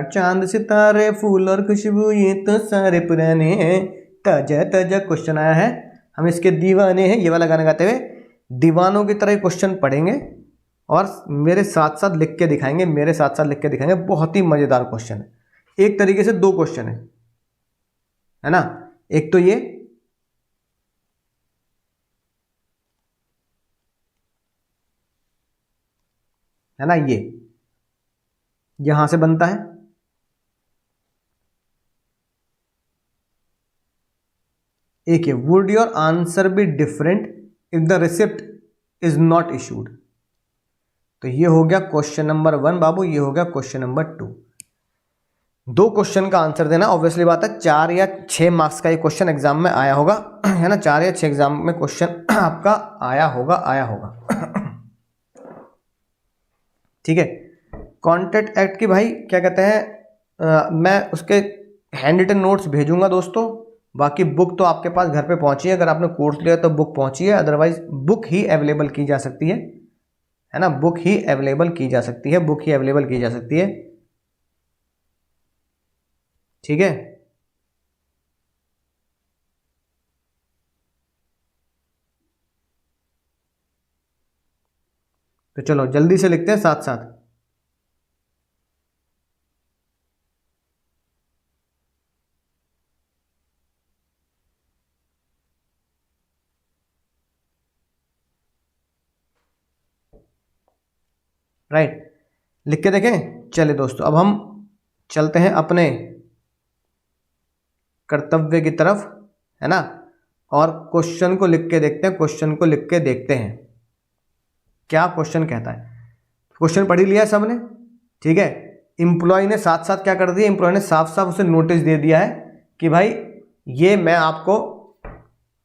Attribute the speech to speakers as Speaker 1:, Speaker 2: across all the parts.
Speaker 1: चांद सितारे फूल और खुशबू ये तो सारे पुराने हैं, ताजा ताजा क्वेश्चन आया है, हम इसके दीवाने हैं। ये वाला गाना गाते हुए दीवानों की तरह क्वेश्चन पढ़ेंगे और मेरे साथ साथ लिख के दिखाएंगे, मेरे साथ साथ लिख के दिखाएंगे। बहुत ही मजेदार क्वेश्चन है, एक तरीके से दो क्वेश्चन है ना। एक तो ये है ना, ये यहां से बनता है, एक है would your answer be different if the receipt is not issued. तो ये हो गया क्वेश्चन नंबर 1 बाबू, ये हो गया क्वेश्चन नंबर 2। दो क्वेश्चन का आंसर देना, ऑब्वियसली बात है 4 या 6 मार्क्स का ये क्वेश्चन एग्जाम में आया होगा, है ना। 4 या 6 एग्जाम में क्वेश्चन आपका आया होगा ठीक है। कॉन्ट्रैक्ट एक्ट की भाई क्या कहते हैं, मैं उसके हैंड रिटन नोट्स भेजूंगा दोस्तों। बाकी बुक तो आपके पास घर पे पहुंची है, अगर आपने कोर्स लिया तो बुक पहुंची है, अदरवाइज बुक ही अवेलेबल की जा सकती है ना। बुक ही अवेलेबल की जा सकती है, बुक ही अवेलेबल की जा सकती है, ठीक है। तो चलो जल्दी से लिखते हैं साथ साथ। राइट, लिख के देखें। चलिए दोस्तों, अब हम चलते हैं अपने कर्तव्य की तरफ, है ना, और क्वेश्चन को लिख के देखते हैं, क्वेश्चन को लिख के देखते हैं क्या क्वेश्चन कहता है। क्वेश्चन पढ़ ही लिया है सबने, ठीक है। एम्प्लॉय ने साथ साथ क्या कर दिया, एम्प्लॉय ने साफ साफ उसे नोटिस दे दिया है कि भाई ये मैं आपको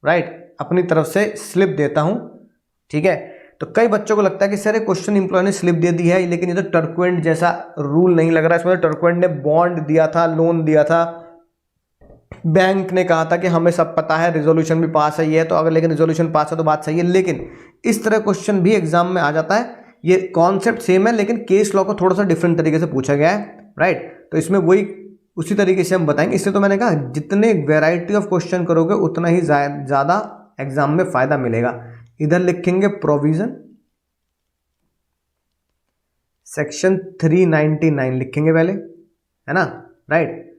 Speaker 1: राइट अपनी तरफ से स्लिप देता हूं, ठीक है। तो कई बच्चों को लगता है कि सर क्वेश्चन एम्प्लॉय ने स्लिप दे दी है, लेकिन ये तो टर्कुएंट जैसा रूल नहीं लग रहा है, इसमें तो टर्कुएंट ने बॉन्ड दिया था, लोन दिया था, बैंक ने कहा था कि हमें सब पता है, रिजोल्यूशन भी पास है, ये तो अगर लेकिन रिजोल्यूशन पास है तो बात सही है। लेकिन इस तरह क्वेश्चन भी एग्जाम में आ जाता है, ये कॉन्सेप्ट सेम है लेकिन केस लॉ को थोड़ा सा डिफरेंट तरीके से पूछा गया है, राइट। तो इसमें वही उसी तरीके से हम बताएंगे। इससे तो मैंने कहा जितने वेराइटी ऑफ क्वेश्चन करोगे उतना ही ज़्यादा एग्जाम में फायदा मिलेगा। इधर लिखेंगे प्रोविजन, सेक्शन 399 लिखेंगे पहले, है ना, राइट।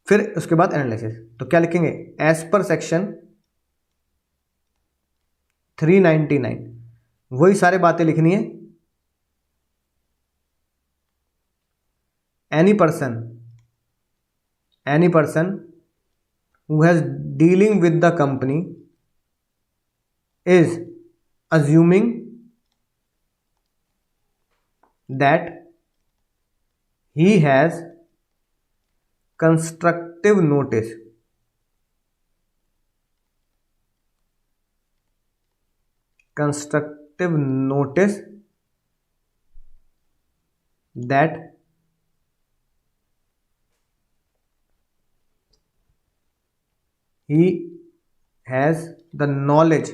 Speaker 1: फिर उसके बाद एनालिसिस। तो क्या लिखेंगे, एज पर सेक्शन 399, वही सारी बातें लिखनी है। Any person who has dealing with the company is assuming that he has constructive notice that he has the knowledge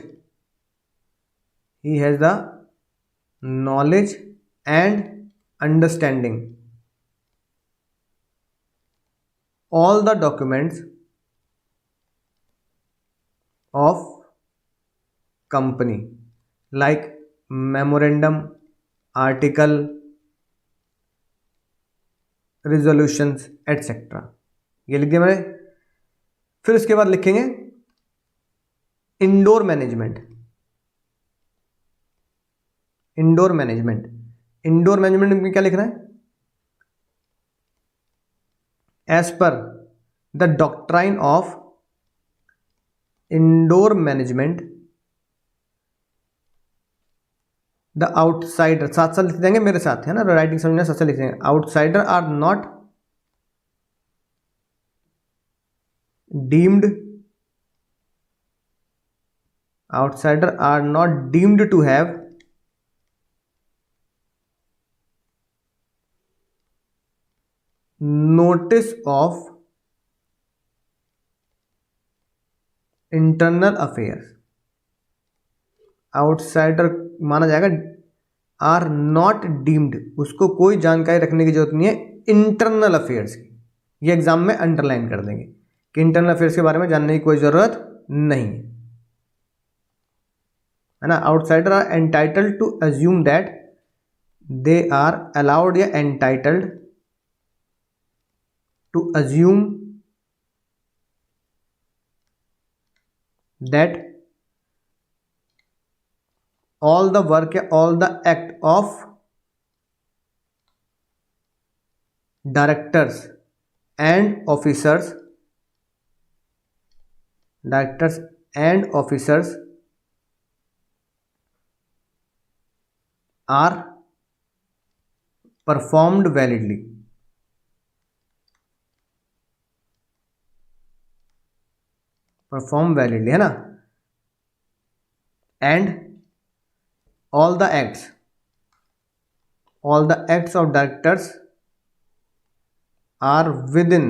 Speaker 1: and understanding all the documents of company like memorandum, article, resolutions etc. ये लिख दिया मैंने। फिर उसके बाद लिखेंगे indoor management. Indoor management में क्या लिखना है, as per the doctrine of indoor management the outsider, साथ साथ लिख देंगे मेरे साथ, है ना, राइटिंग समझना, साथ साथ लिख देंगे। Outsider are not deemed to have notice of internal affairs. Outsider माना जाएगा, आर नॉट डीम्ड, उसको कोई जानकारी रखने की जरूरत नहीं है इंटरनल अफेयर्स की। ये एग्जाम में अंडरलाइन कर देंगे कि इंटरनल अफेयर्स के बारे में जानने की कोई जरूरत नहीं है ना। Outsider are entitled to assume that they are allowed या entitled to assume that all the work या all the act of directors and officers are performed validly। Perform validly है ना। And all the acts of directors are within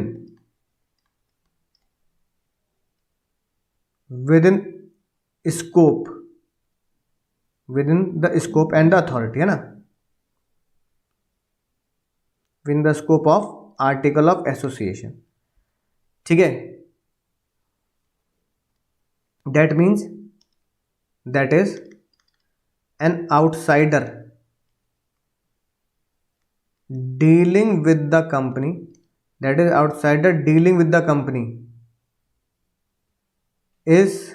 Speaker 1: scope and the authority है ना, within the scope of article of association। ठीक है, that means that is an outsider dealing with the company is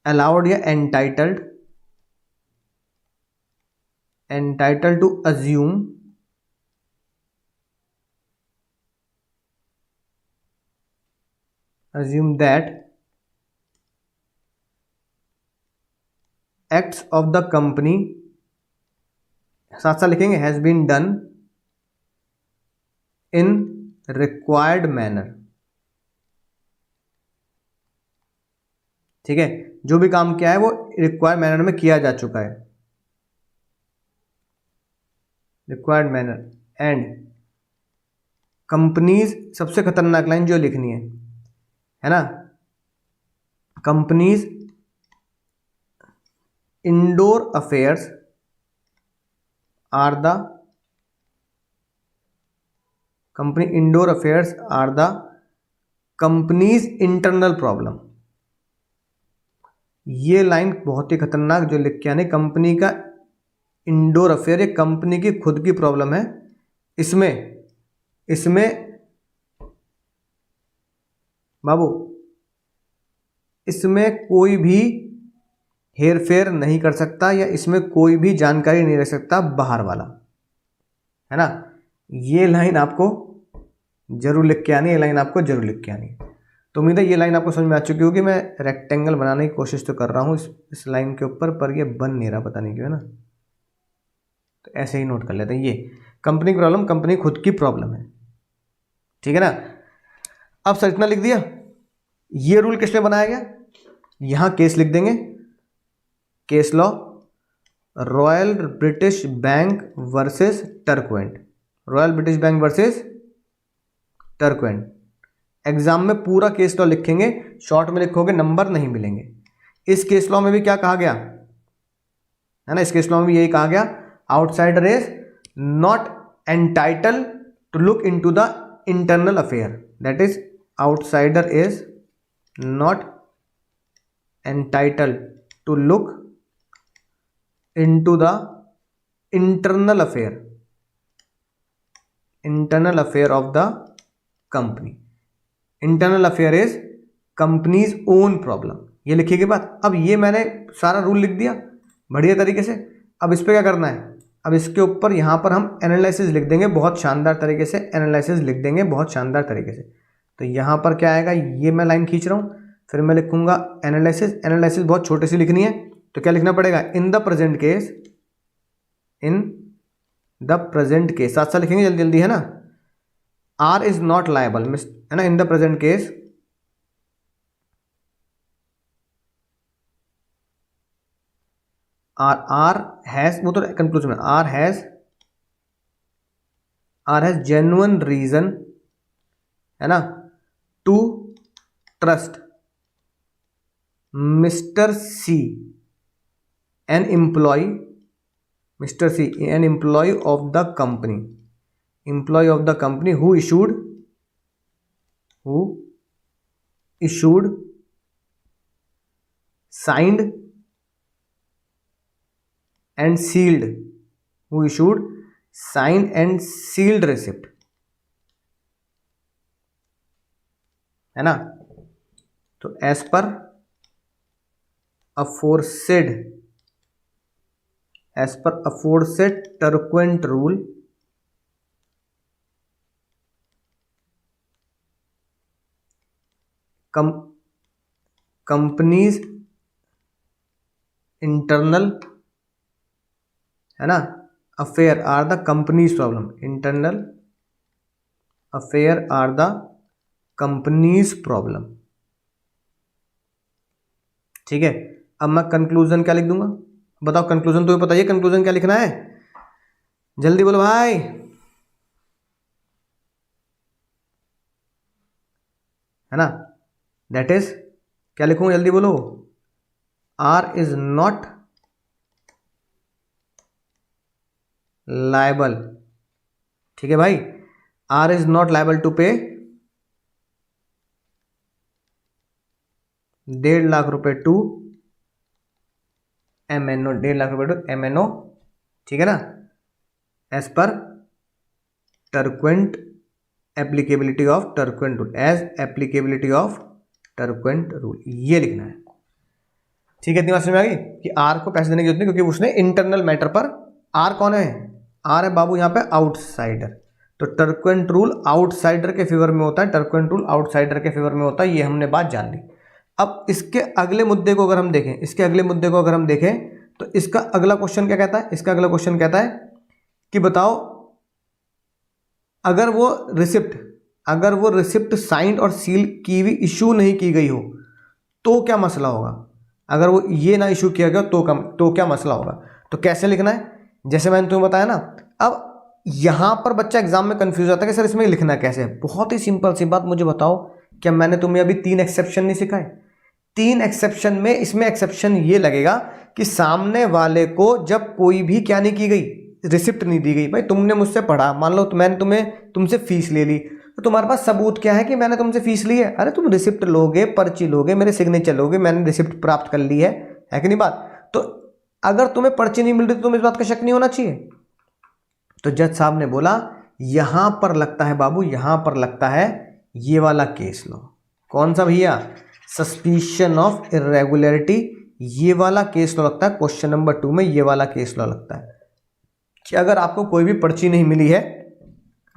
Speaker 1: allowed या entitled to assume that acts of the company, साथ साथ लिखेंगे has been done in required manner। ठीक है, जो भी काम किया है वो रिक्वायर्ड मैनर में किया जा चुका है, रिक्वायर्ड मैनर। एंड कंपनीज, सबसे खतरनाक लाइन जो लिखनी है ना, companies indoor affairs are the company's internal problem। ये लाइन बहुत ही खतरनाक जो लिख के आने, कंपनी का इंडोर अफेयर, ये कंपनी की खुद की प्रॉब्लम है। इसमें बाबू, इसमें कोई भी हेर फेर नहीं कर सकता या इसमें कोई भी जानकारी नहीं रख सकता बाहर वाला, है ना। ये लाइन आपको जरूर लिख के आनी है, तो उम्मीद है ये लाइन आपको समझ में आ चुकी होगी। मैं रेक्टेंगल बनाने की कोशिश तो कर रहा हूँ इस लाइन के ऊपर, पर ये बन नहीं रहा, पता नहीं क्यों, है ना। तो ऐसे ही नोट कर लेते हैं, ये कंपनी की प्रॉब्लम, कंपनी खुद की प्रॉब्लम है। ठीक है ना। अब संरचना लिख दिया, ये रूल किस में बनाया गया, यहां केस लिख देंगे, case law, Royal British Bank versus Turquand. Exam में पूरा केस लॉ लिखेंगे, शॉर्ट में लिखोगे नंबर नहीं मिलेंगे। इस केस लॉ में भी क्या कहा गया है ना, इस केस लॉ में भी यही कहा गया, outsider is not entitle to look into the internal affair. That is outsider is not entitle to look into the internal affair of the company। internal affair is company's own problem। ये लिखिएगा बात। अब ये मैंने सारा rule लिख दिया बढ़िया तरीके से। अब इस पे क्या करना है, अब इसके ऊपर यहाँ पर हम एनालिसिस लिख देंगे, बहुत शानदार तरीके से एनालिसिस लिख देंगे, बहुत शानदार तरीके से। तो यहाँ पर क्या आएगा, ये मैं लाइन खींच रहा हूँ, फिर मैं लिखूंगा एनालिसिस बहुत छोटी सी लिखनी है, तो क्या लिखना पड़ेगा, इन द प्रेजेंट केस, साथ साथ लिखेंगे जल्दी जल्दी, है ना। आर इज नॉट लायबल, है ना, in the present case R has, वो तो कंक्लूजन में, आर हैज जेन्युइन रीजन, है ना, to trust mister C, an employee mister C an employee of the company, employee of the company who issued signed and sealed, who issued signed and sealed receipt, है ना। तो as per aforesaid Turquand rule companies internal, है ना, affair are the companies problem, internal affair are the companies problem. ठीक है, अब मैं conclusion क्या लिख दूंगा, बताओ कंक्लूजन, तुम्हें बताइए कंक्लूजन क्या लिखना है, जल्दी बोलो भाई। है ना, दैट इज क्या लिखूंगा, जल्दी बोलो। आर इज नॉट लायबल, ठीक है भाई, R is not liable to pay 1.5 lakh रुपए टू MNO, 1.5 लाख रुपए टू MNO, ठीक है ना, as per Turquand applicability of Turquand rule, as applicability of Turquand rule, ये लिखना है। ठीक है, इतनी बात समझ में आ गई कि आर को पैसे देने की जरूरत नहीं, क्योंकि उसने इंटरनल मैटर पर, आर कौन है, आर है बाबू यहाँ पे आउटसाइडर, तो टर्क्वेंट रूल आउटसाइडर के फेवर में होता है, टर्क्वेंट रूल आउटसाइडर के फेवर में होता है, ये हमने बात जान ली। अब इसके अगले मुद्दे को अगर हम देखें, तो इसका अगला क्वेश्चन क्या कहता है, इसका अगला क्वेश्चन कहता है कि बताओ अगर वो रिसिप्ट साइंड और सील की हुई इशू नहीं की गई हो तो क्या मसला होगा, अगर वो ये ना इशू किया गया तो क्या मसला होगा। तो कैसे लिखना है, जैसे मैंने तुम्हें बताया ना। अब यहां पर बच्चा एग्जाम में कंफ्यूज होता है कि सर इसमें लिखना कैसे है। बहुत ही सिंपल सी बात, मुझे बताओ, क्या मैंने तुम्हें अभी 3 एक्सेप्शन नहीं सिखाए? 3 एक्सेप्शन में इसमें एक्सेप्शन ये लगेगा कि सामने वाले को जब कोई भी क्या नहीं की गई, रिसिप्ट नहीं दी गई। भाई तुमने मुझसे पढ़ा, मान लो मैंने तुमसे फीस ले ली, तो तुम्हारे पास सबूत क्या है कि मैंने तुमसे फीस ली है? अरे तुम रिसिप्ट लोगे, पर्ची लोगे, मेरे सिग्नेचर लोगे, मैंने रिसिप्ट प्राप्त कर ली है कि नहीं बात। तो अगर तुम्हें पर्ची नहीं मिल रही तो तुम्हें इस बात का शक नहीं होना चाहिए। तो जज साहब ने बोला यहां पर लगता है बाबू, यहां पर लगता है ये वाला केस लो। कौन सा भैया? सस्पिशन ऑफ इरेगुलरिटी, ये वाला केस लो लगता है। क्वेश्चन नंबर 2 में ये वाला केस लो लगता है कि अगर आपको कोई भी पर्ची नहीं मिली है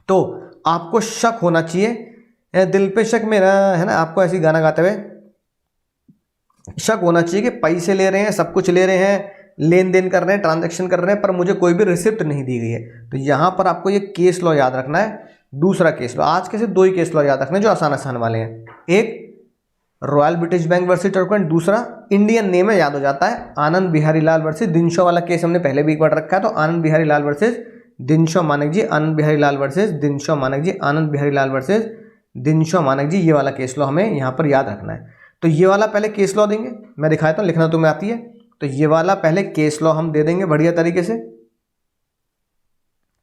Speaker 1: तो आपको शक होना चाहिए, दिल पे शक मेरा, है ना, आपको ऐसी गाना गाते हुए शक होना चाहिए कि पैसे ले रहे हैं, सब कुछ ले रहे हैं, लेन देन कर रहे हैं, ट्रांजैक्शन कर रहे हैं, पर मुझे कोई भी रिसिप्ट नहीं दी गई है। तो यहां पर आपको ये केस लॉ याद रखना है। दूसरा केस लॉ, आज के सिर्फ 2 ही केस लॉ याद रखना है जो आसान वाले हैं। एक रॉयल ब्रिटिश बैंक वर्सेस टर्क्वेंट, दूसरा इंडियन नेम है, याद हो जाता है, आनंद बिहारी लाल वर्सेस दिनशॉ वाला केस हमने पहले भी एक बार रखा है। तो आनंद बिहारी लाल वर्सेस दिनशॉ मानक जी, आनंद बिहारी लाल वर्सेस दिनशॉ मानक जी, आनंद बिहारी लाल वर्सेस दिनशॉ मानक जी, ये वाला केस लॉ हमें यहाँ पर याद रखना है। तो ये वाला पहले केस लॉ देंगे, मैं दिखाता हूँ, लिखना तुम्हें आती है। तो ये वाला पहले केस लॉ हम दे देंगे बढ़िया तरीके से,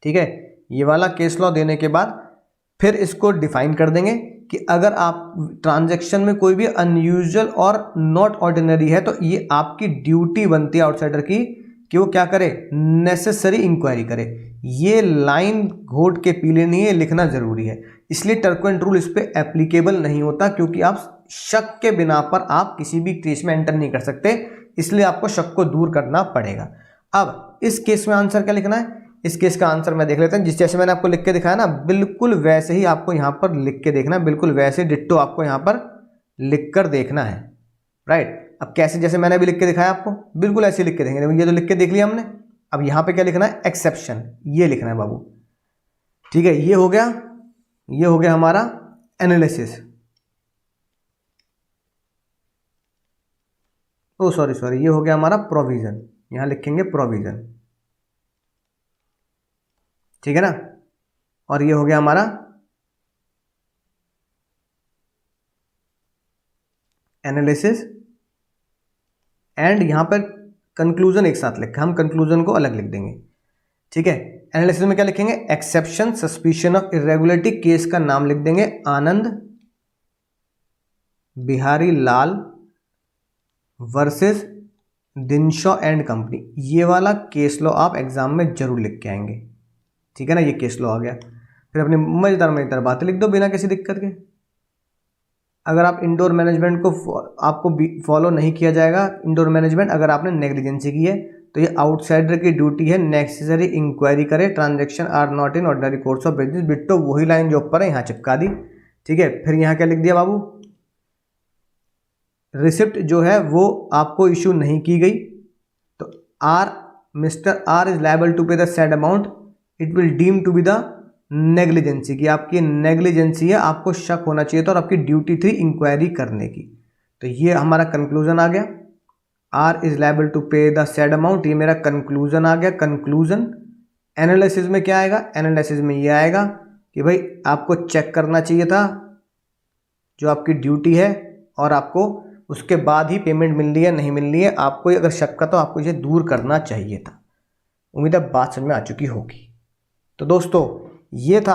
Speaker 1: ठीक है। ये वाला केस लॉ देने के बाद फिर इसको डिफाइन कर देंगे कि अगर आप ट्रांजैक्शन में कोई भी अनयूजुअल और नॉट ऑर्डिनरी है तो ये आपकी ड्यूटी बनती है आउटसाइडर की कि वो क्या करे, नेसेसरी इंक्वायरी करे। ये लाइन घोट के पी लेनी है, लिखना जरूरी है। इसलिए टर्क्वेंट रूल इस पर एप्लीकेबल नहीं होता, क्योंकि आप शक के बिना पर आप किसी भी केस में एंटर नहीं कर सकते, इसलिए आपको शक को दूर करना पड़ेगा। अब इस केस में आंसर क्या लिखना है, इस केस का आंसर मैं देख लेता हूं। जिस जैसे मैंने आपको लिख के दिखाया ना, बिल्कुल वैसे ही आपको यहां पर लिख के देखना है, बिल्कुल वैसे डिट्टो आपको यहां पर लिख कर देखना है, राइट। अब कैसे, जैसे मैंने अभी लिख के दिखाया आपको, बिल्कुल ऐसे लिख के देखेंगे। ये तो लिख के देख लिया हमने। अब यहां पे क्या लिखना है, एक्सेप्शन, ये लिखना है बाबू, ठीक है। ये हो गया हमारा एनालिसिस। ओ सॉरी, ये हो गया हमारा प्रोविजन, यहां लिखेंगे प्रोविजन, ठीक है ना। और ये हो गया हमारा एनालिसिस, एंड यहां पर कंक्लूजन एक साथ लिखा, हम कंक्लूजन को अलग लिख देंगे, ठीक है। एनालिसिस में क्या लिखेंगे, exception suspicion of irregularity, case का नाम लिख देंगे आनंद बिहारी लाल वर्सेस दिनशॉ एंड कंपनी। ये वाला केस लॉ आप एग्जाम में जरूर लिख के आएंगे, ठीक है ना। ये केस लॉ आ गया, फिर अपनी मजेदार बातें लिख दो बिना किसी दिक्कत के। अगर आप इंडोर मैनेजमेंट को आपको फॉलो नहीं किया जाएगा, इंडोर मैनेजमेंट अगर आपने नेग्लिजेंसी की है तो ये आउटसाइडर की ड्यूटी है, नेसेसरी इंक्वायरी करे, transaction are not in ordinary course of business. बिट्टो वही लाइन जो ऊपर है यहाँ चिपका दी, ठीक है। फिर यहाँ क्या लिख दिया बाबू, रिसिप्ट जो है वो आपको इशू नहीं की गई तो mister R is liable to pay the said amount, it will deem to be the negligence, की आपकी नेग्लिजेंसी है, आपको शक होना चाहिए था और आपकी ड्यूटी थी इंक्वायरी करने की। तो ये हमारा कंक्लूजन आ गया, are is liable to pay the said amount, ये मेरा कंक्लूजन आ गया। कंक्लूजन एनालिसिस में क्या आएगा, एनालिसिस में ये आएगा कि भाई आपको चेक करना चाहिए था जो आपकी ड्यूटी है और आपको उसके बाद ही पेमेंट मिल रही है नहीं मिल रही है, आपको अगर शक का तो आपको इसे दूर करना चाहिए था। उम्मीद है बात समझ में आ चुकी होगी। तो दोस्तों ये था